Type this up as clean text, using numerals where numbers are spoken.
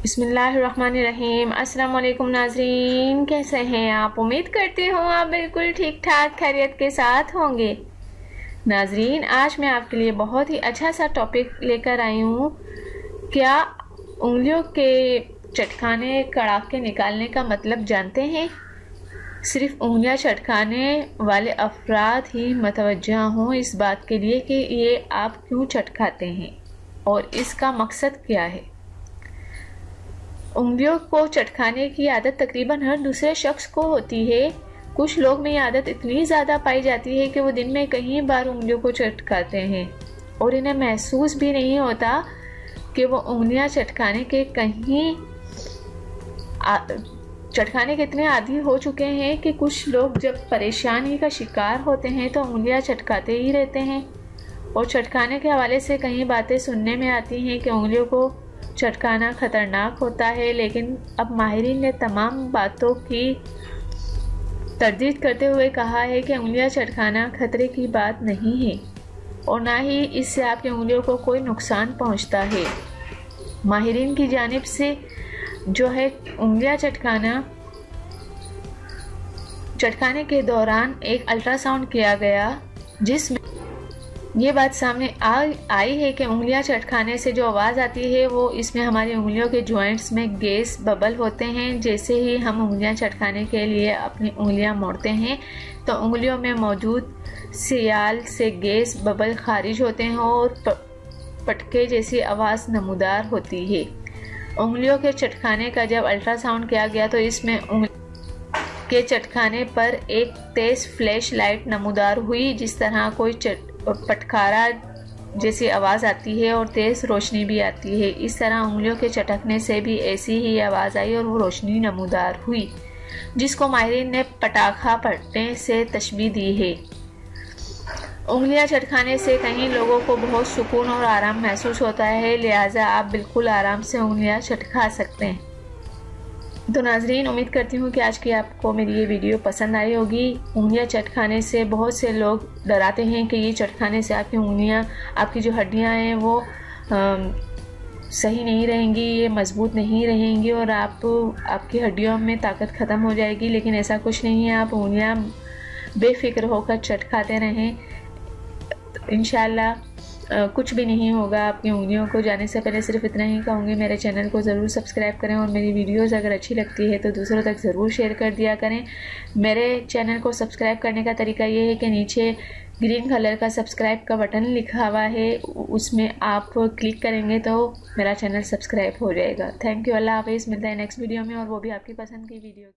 बिस्मिल्लाहिर्रहमानिर्रहीम। अस्सलाम वालेकुम नाजरीन, कैसे हैं आप? उम्मीद करती हूँ आप बिल्कुल ठीक ठाक खैरियत के साथ होंगे। नाजरीन, आज मैं आपके लिए बहुत ही अच्छा सा टॉपिक लेकर आई हूँ। क्या उंगलियों के चटकाने कड़ाके निकालने का मतलब जानते हैं? सिर्फ उंगलियां चटकाने वाले अफराद ही मतवज्जा हों इस बात के लिए कि ये आप क्यों चटकाते हैं और इसका मकसद क्या है। उंगलियों को चटकाने की आदत तकरीबन हर दूसरे शख्स को होती है। कुछ लोग में ये आदत इतनी ज़्यादा पाई जाती है कि वो दिन में कई बार उंगलियों को चटकाते हैं और इन्हें महसूस भी नहीं होता कि वो उंगलियां चटकाने के इतने आदी हो चुके हैं कि कुछ लोग जब परेशानी का शिकार होते हैं तो उंगलियां चटकाते ही रहते हैं। और चटकाने के हवाले से कई बातें सुनने में आती हैं कि उंगलियों को चटकाना ख़तरनाक होता है, लेकिन अब माहिरीन ने तमाम बातों की तरदीद करते हुए कहा है कि उंगलियां चटकाना खतरे की बात नहीं है और ना ही इससे आपकी उंगलियों को कोई नुकसान पहुंचता है। माहिरीन की जानिब से जो है उंगलियां चटकाने के दौरान एक अल्ट्रासाउंड किया गया, जिसमें ये बात सामने आई है कि उंगलियां चटकाने से जो आवाज़ आती है वो इसमें हमारी उंगलियों के जॉइंट्स में गैस बबल होते हैं। जैसे ही हम उंगलियां चटकाने के लिए अपनी उंगलियां मोड़ते हैं तो उंगलियों में मौजूद सियाल से गैस बबल खारिज होते हैं और पटके जैसी आवाज़ नमूदार होती है। उंगलियों के चटकाने का जब अल्ट्रासाउंड किया गया तो इसमें उंगली के चटकाने पर एक तेज़ फ्लैश लाइट नमूदार हुई, जिस तरह कोई पटकारा जैसी आवाज़ आती है और तेज़ रोशनी भी आती है। इस तरह उंगलियों के चटकने से भी ऐसी ही आवाज़ आई और वो रोशनी नमूदार हुई, जिसको माहिरीन ने पटाखा फटने से तशबीह दी है। उंगलियां चटकाने से कई लोगों को बहुत सुकून और आराम महसूस होता है, लिहाजा आप बिल्कुल आराम से उंगलियां चटका सकते हैं। तो नाजरीन, उम्मीद करती हूँ कि आज की आपको मेरी ये वीडियो पसंद आई होगी। उंगलियां चटकाने से बहुत से लोग डराते हैं कि ये चटकाने से आपकी उंगलियां, आपकी जो हड्डियां हैं वो सही नहीं रहेंगी, ये मजबूत नहीं रहेंगी और आपकी हड्डियों में ताकत ख़त्म हो जाएगी। लेकिन ऐसा कुछ नहीं है, आप उंगलियां बेफिक्र होकर चटकाते रहें, इंशाल्लाह कुछ भी नहीं होगा आपकी उंगलियों को। जाने से पहले सिर्फ इतना ही कहूँगी, मेरे चैनल को ज़रूर सब्सक्राइब करें और मेरी वीडियोस अगर अच्छी लगती है तो दूसरों तक ज़रूर शेयर कर दिया करें। मेरे चैनल को सब्सक्राइब करने का तरीका ये है कि नीचे ग्रीन कलर का सब्सक्राइब का बटन लिखा हुआ है, उसमें आप क्लिक करेंगे तो मेरा चैनल सब्सक्राइब हो जाएगा। Thank you. अल्लाह हाफिज़। मिलता है नेक्स्ट वीडियो में और वो भी आपकी पसंद की वीडियो।